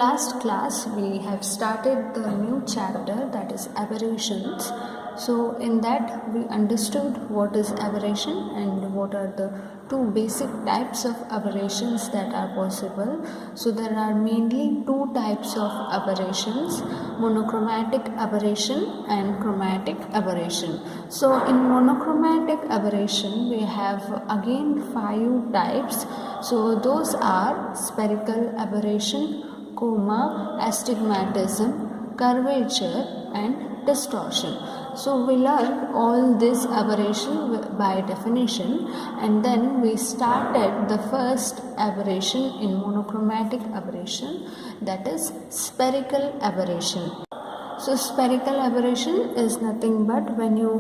last class we have started the new chapter, that is aberrations. So in that we understood what is aberration and what are the two basic types of aberrations that are possible. So there are mainly two types of aberrations: monochromatic aberration and chromatic aberration. So in monochromatic aberration we have again 5 types. So those are spherical aberration, coma, astigmatism, curvature and distortion. So we learned all this aberration by definition, and then we started the first aberration in monochromatic aberration, that is spherical aberration. So spherical aberration is nothing but when you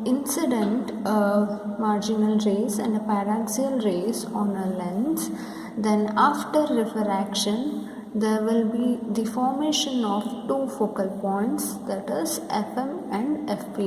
incident a marginal rays and a paraxial rays on a lens, then after refraction there will be the formation of two focal points, that is FM and FP.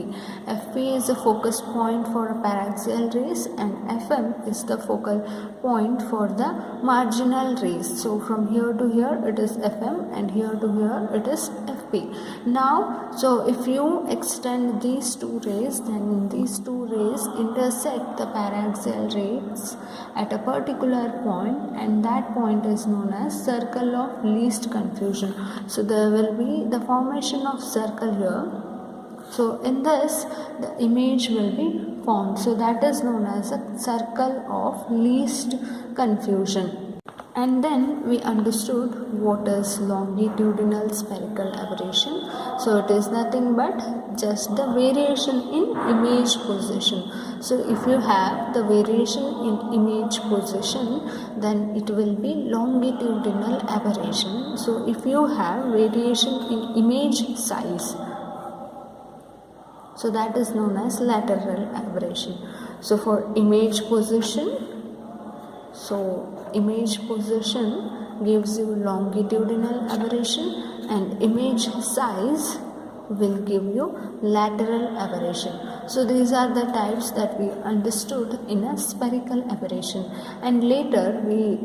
FP is the focus point for a paraxial rays and FM is the focal point for the marginal rays. So from here to here it is FM and here to here it is FP. Now, so if you extend these two rays, then these two rays intersect the paraxial rays at a particular point, and that point is known as circle of least confusion. So there will be the formation of circle here. So in this the image will be formed. So that is known as a circle of least confusion. And then we understood what is longitudinal spherical aberration. So it is nothing but just the variation in image position. So if you have the variation in image position, then it will be longitudinal aberration. So if you have variation in image size, so that is known as lateral aberration. So for image position, so image position gives you longitudinal aberration and image size will give you lateral aberration. So these are the types that we understood in a spherical aberration, and later we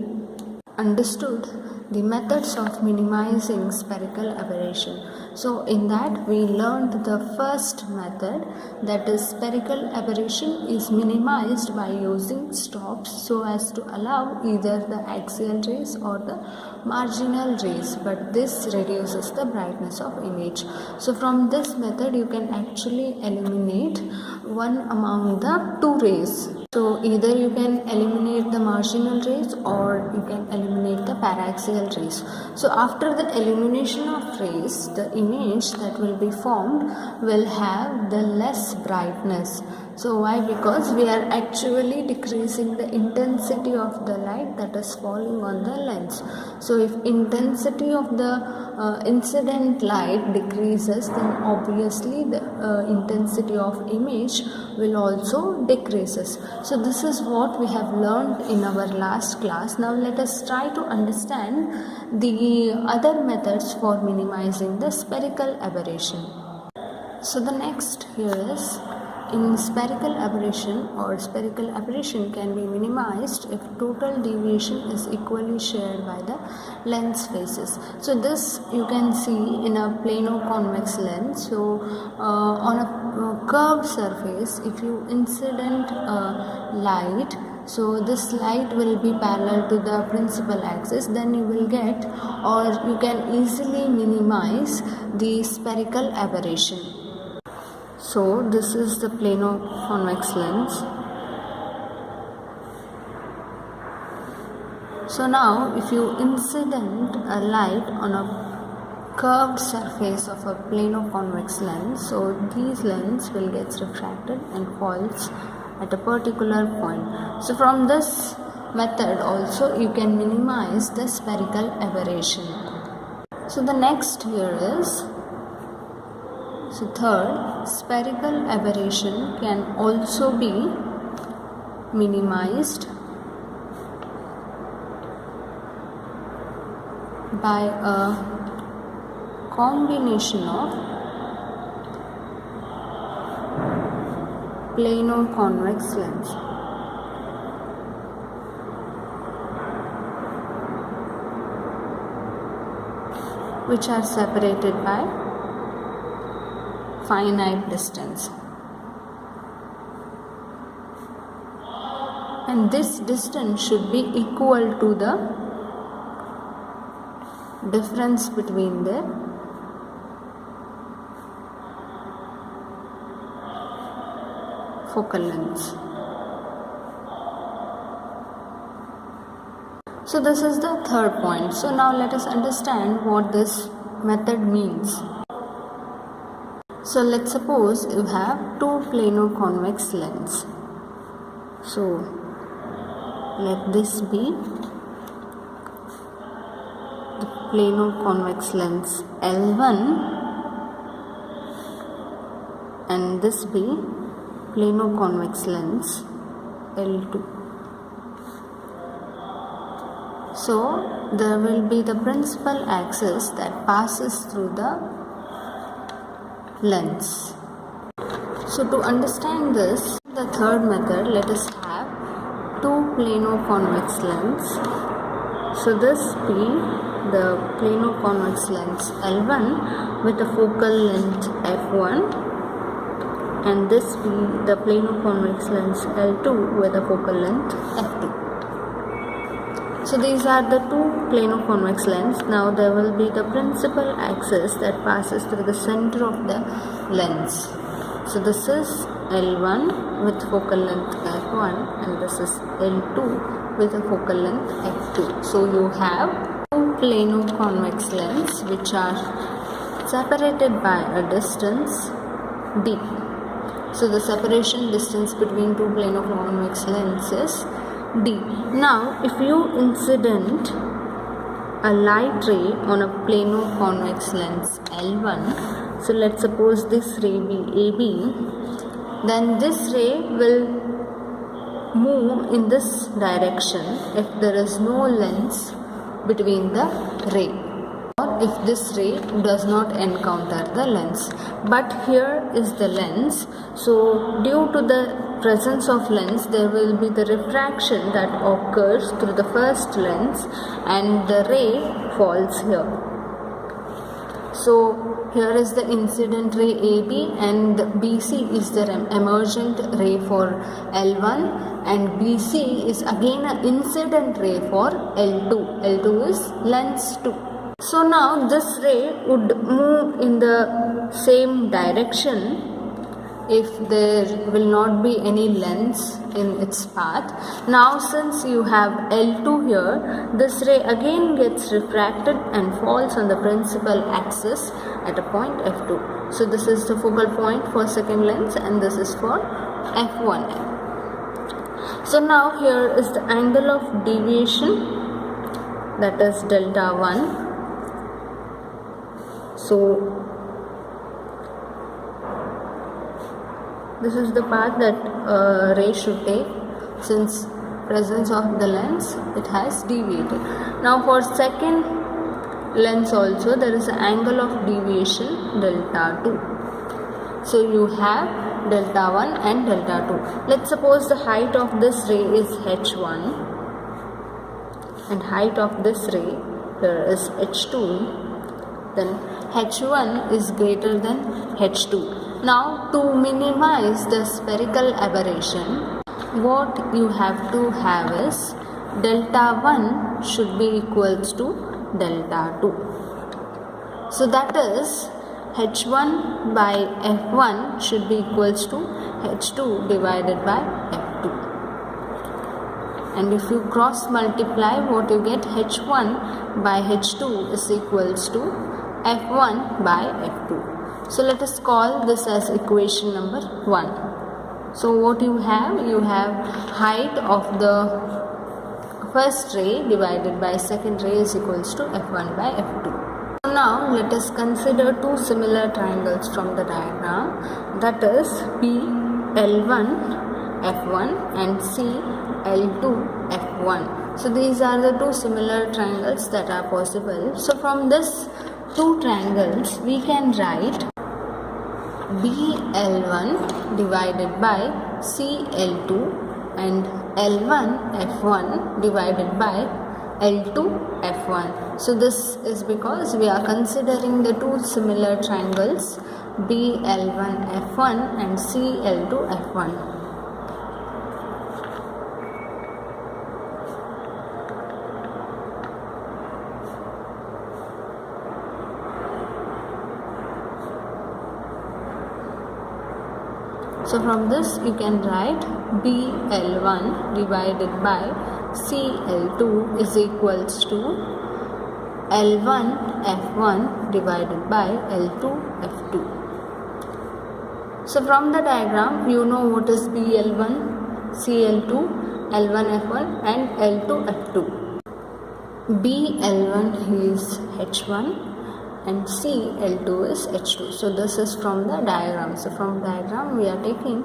understood the methods of minimizing spherical aberration. So in that we learned the first method, that is spherical aberration is minimized by using stops so as to allow either the axial rays or the marginal rays, but this reduces the brightness of image. So from this method you can actually eliminate one among the two rays. So either you can eliminate the marginal rays or you can eliminate the paraxial rays. So after the elimination of rays, the image that will be formed will have the less brightness. So why? Because we are actually decreasing the intensity of the light that is falling on the lens. So if intensity of the incident light decreases, then obviously the intensity of image will also decreases. So this is what we have learned in our last class. Now let us try to understand the other methods for minimizing the spherical aberration. So the next here is, in spherical aberration, or spherical aberration can be minimized if total deviation is equally shared by the lens faces. So this you can see in a plano-convex lens. So on a curved surface, if you incident light, so this light will be parallel to the principal axis, then you will get, or you can easily minimize the spherical aberration. So this is the plano-convex lens. So now if you incident a light on a curved surface of a plano-convex lens, so these lens will get refracted and falls at a particular point. So from this method also you can minimize the spherical aberration. So the next here is, so third, spherical aberration can also be minimized by a combination of plano-convex lens. which are separated by finite distance. And this distance should be equal to the difference between their focal lengths. So this is the third point. So now let us understand what this method means. So let's suppose you have two plano-convex lens. So let this be the plano-convex lens L1 and this be plano-convex lens L2. So there will be the principal axis that passes through the lens. So to understand this, the third method, let us have two plano-convex lens. So this be the plano-convex lens L1 with a focal length f1 and this be the plano-convex lens L2 with a focal length f2. So these are the two plano-convex lens. Now there will be the principal axis that passes through the center of the lens. So this is L1 with focal length f1 and this is L2 with a focal length f2. So you have two plano-convex lens which are separated by a distance d. So the separation distance between two plano-convex lenses d. Now if you incident a light ray on a plano-convex lens L1, so let's suppose this ray be AB, then this ray will move in this direction if there is no lens between the ray, or if this ray does not encounter the lens. But here is the lens, so due to the presence of lens there will be the refraction that occurs through the first lens and the ray falls here. So here is the incident ray AB and BC is the emergent ray for L1 and BC is again an incident ray for L2. L2 is lens 2. So now this ray would move in the same direction if there will not be any lens in its path. Now since you have L2 here, this ray again gets refracted and falls on the principal axis at a point f2. So this is the focal point for second lens and this is for f1. So now here is the angle of deviation, that is delta 1. So this is the path that ray should take. Since presence of the lens, it has deviated. Now for second lens also there is an angle of deviation delta 2. So you have delta 1 and delta 2. Let's suppose the height of this ray is h1 and height of this ray here is h2. Then h1 is greater than h2. Now to minimize the spherical aberration, what you have to have is delta 1 should be equals to delta 2. So that is h1 by f1 should be equals to h2 divided by f2. And if you cross multiply, what you get, h1 by h2 is equals to f1 by f2. So let us call this as equation number 1. So what you have height of the first ray divided by second ray is equals to f1 by f2. So now let us consider two similar triangles from the diagram, that is P L1 f1 and C L2 f1. So these are the two similar triangles that are possible. So from this two triangles we can write BL1 divided by CL2 and L1 F1 divided by L2 F1. So this is because we are considering the two similar triangles BL1 F1 and CL2 F1. So from this you can write BL1 divided by CL2 is equals to L1 F1 divided by L2 F2. So from the diagram you know what is BL1, CL2, L1 F1 and L2 F2. BL1 is H1 and CL2 is H2. So this is from the diagram. So from diagram we are taking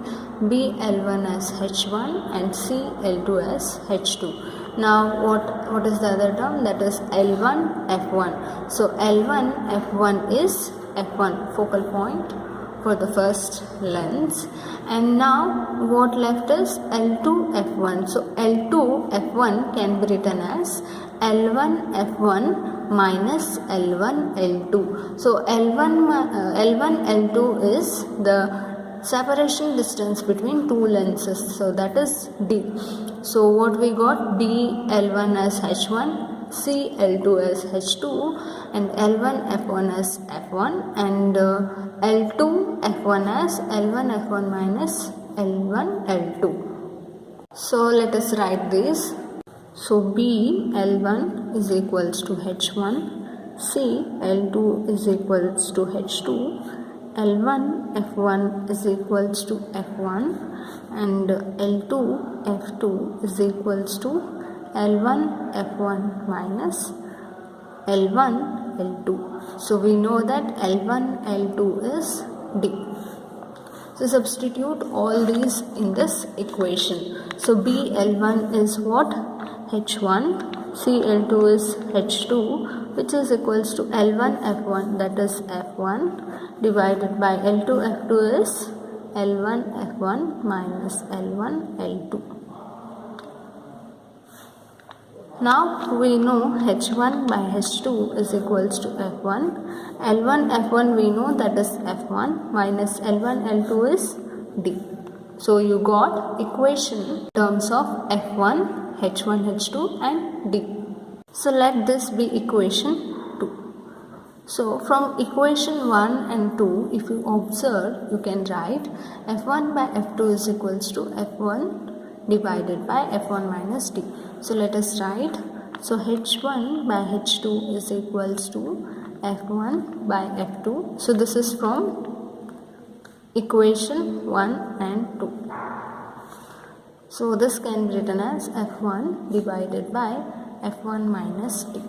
BL1 as H1 and CL2 as H2. Now what is the other term? That is L1 F1. So L1 F1 is F1 focal point for the first lens, and now what left is L2 F1. So L2 F1 can be written as L1 F1 minus L1 L2. So L1 L2 is the separation distance between two lenses, so that is D. So what we got, BL1 as H1, CL2 as H2 and L1 F1 as F1 and L2 F1 as L1 F1 minus L1 L2. So let us write this. So B L1 is equals to H1, C L2 is equals to H2, L1 F1 is equals to F1 and L2 F2 is equals to L1 F1 minus L1 L2. So we know that L1 L2 is D. So substitute all these in this equation. So BL1 is what? H1, CL2 is H2, which is equals to L1 F1, that is F1, divided by L2 F2 is L1 F1 minus L1 L2. Now we know H1 by H2 is equals to F1. L1 F1 we know that is F1 minus L1 L2 is D. So you got equation in terms of F1, H1, H2 and D. So let this be equation 2. So from equation 1 and 2, if you observe, you can write F1 by F2 is equals to F1 divided by F1 minus D. So let us write. So H1 by H2 is equals to F1 by F2. So this is from equation 1 and 2. So this can be written as F1 divided by F1 minus D.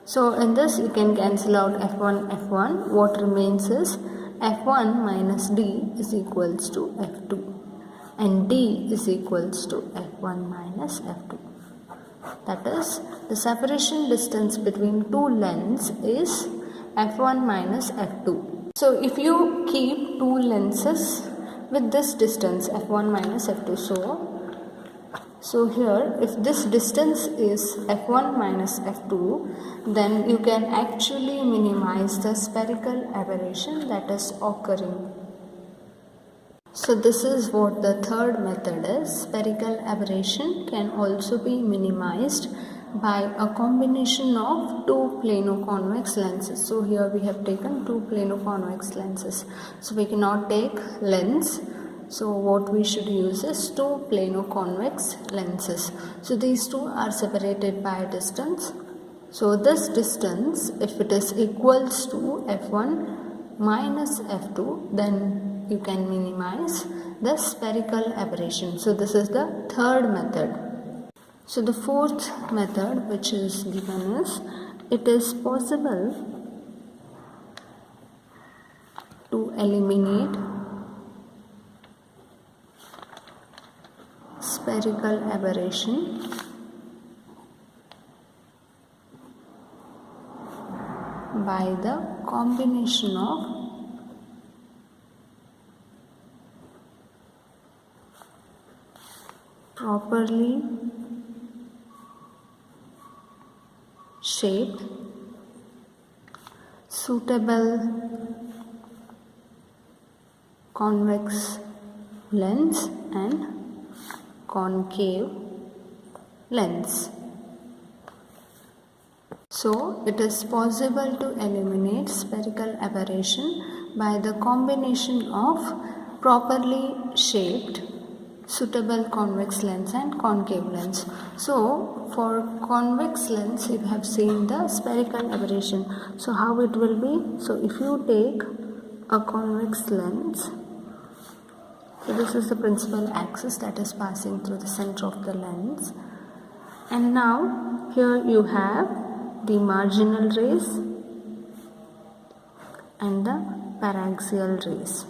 So in this you can cancel out F1, F1. What remains is F1 minus D is equals to F2 and D is equals to F1 minus F2. That is, the separation distance between two lenses is F1 minus F2. So if you keep two lenses with this distance F1 minus F2, so here if this distance is F1 minus F2, then you can actually minimize the spherical aberration that is occurring. So this is what the third method is. Spherical aberration can also be minimized by a combination of two plano-convex lenses. So here we have taken two plano-convex lenses. So we cannot take lens. So what we should use is two plano-convex lenses. So these two are separated by a distance. So this distance, if it is equals to F1 minus F2, then you can minimize the spherical aberration. So this is the third method. So the fourth method which is given is, it is possible to eliminate spherical aberration by the combination of properly shaped, suitable convex lens and concave lens. So it is possible to eliminate spherical aberration by the combination of properly shaped suitable convex lens and concave lens. So for convex lens you have seen the spherical aberration. So how it will be? So if you take a convex lens, so this is the principal axis that is passing through the center of the lens, and now here you have the marginal rays and the paraxial rays.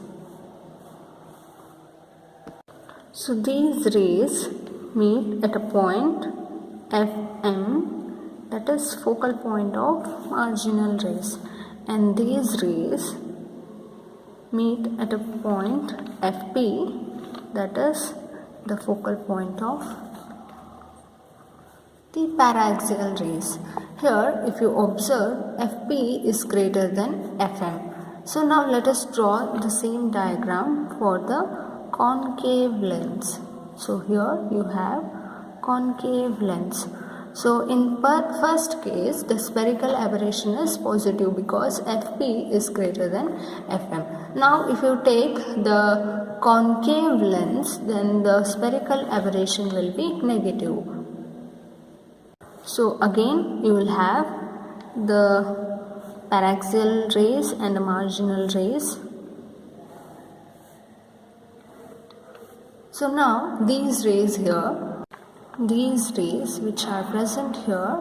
So these rays meet at a point Fm, that is focal point of marginal rays, and these rays meet at a point Fp, that is the focal point of the paraxial rays. Here if you observe, Fp is greater than Fm. So now let us draw the same diagram for the concave lens. So here you have concave lens. So in first case the spherical aberration is positive because Fp is greater than Fm. Now if you take the concave lens, then the spherical aberration will be negative. So again you will have the paraxial rays and the marginal rays. So now these rays here, these rays which are present here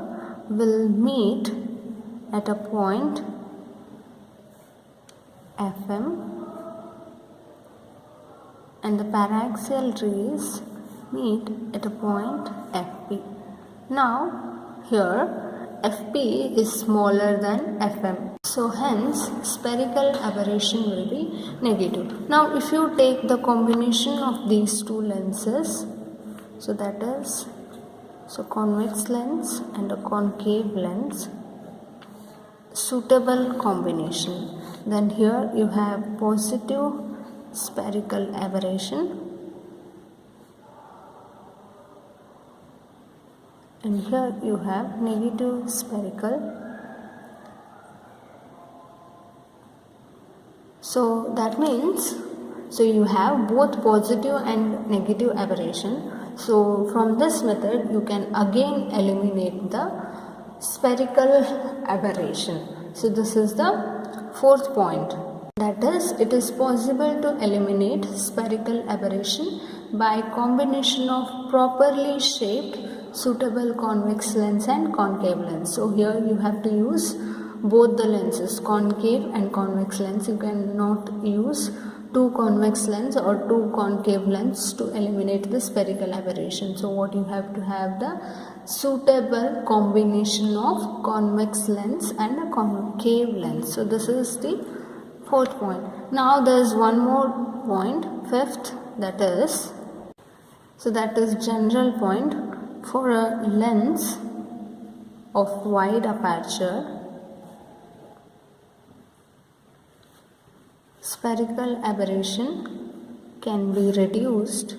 will meet at a point Fm, and the paraxial rays meet at a point Fp. Now here Fp is smaller than Fm. So hence spherical aberration will be negative. Now if you take the combination of these two lenses, so that is convex lens and a concave lens, suitable combination, then here you have positive spherical aberration and here you have negative spherical. So that means, so you have both positive and negative aberration. So from this method you can again eliminate the spherical aberration. So this is the fourth point. That is, it is possible to eliminate spherical aberration by combination of properly shaped suitable convex lens and concave lens. So here you have to use both the lenses, concave and convex lens. You cannot use two convex lens or two concave lens to eliminate the spherical aberration. So what you have to have the suitable combination of convex lens and a concave lens. So this is the fourth point. Now there is one more point, fifth, that is general point. For a lens of wide aperture, spherical aberration can be reduced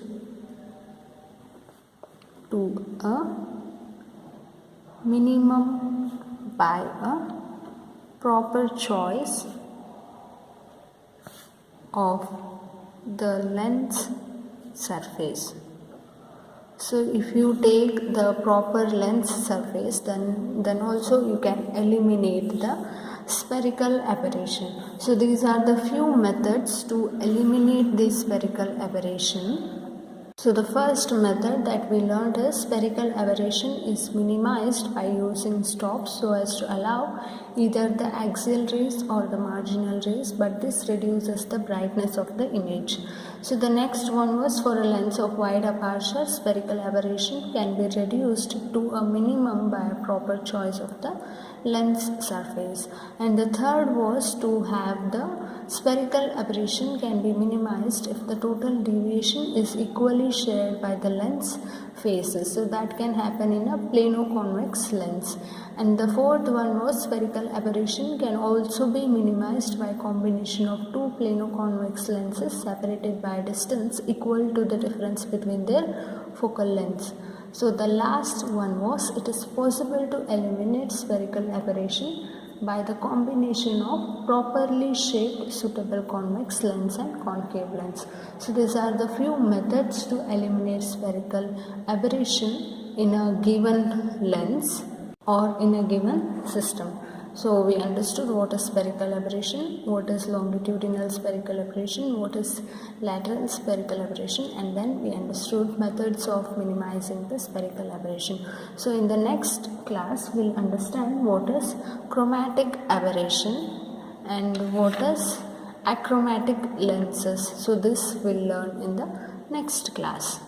to a minimum by a proper choice of the lens surface. So if you take the proper lens surface, then also you can eliminate the spherical aberration. So these are the few methods to eliminate the spherical aberration. So the first method that we learned is spherical aberration is minimized by using stops so as to allow either the axial rays or the marginal rays, but this reduces the brightness of the image. So the next one was for a lens of wide aperture, spherical aberration can be reduced to a minimum by a proper choice of the lens surface. And the third was to have the spherical aberration can be minimized if the total deviation is equally shared by the lens faces. So that can happen in a plano-convex lens. And the fourth one was spherical aberration can also be minimized by combination of two plano-convex lenses separated by a distance equal to the difference between their focal lengths. So the last one was it is possible to eliminate spherical aberration by the combination of properly shaped suitable convex lens and concave lens. So these are the few methods to eliminate spherical aberration in a given lens or in a given system. So we understood what is spherical aberration, what is longitudinal spherical aberration, what is lateral spherical aberration, and then we understood methods of minimizing the spherical aberration. So in the next class we'll understand what is chromatic aberration and what is achromatic lenses. So this we'll learn in the next class.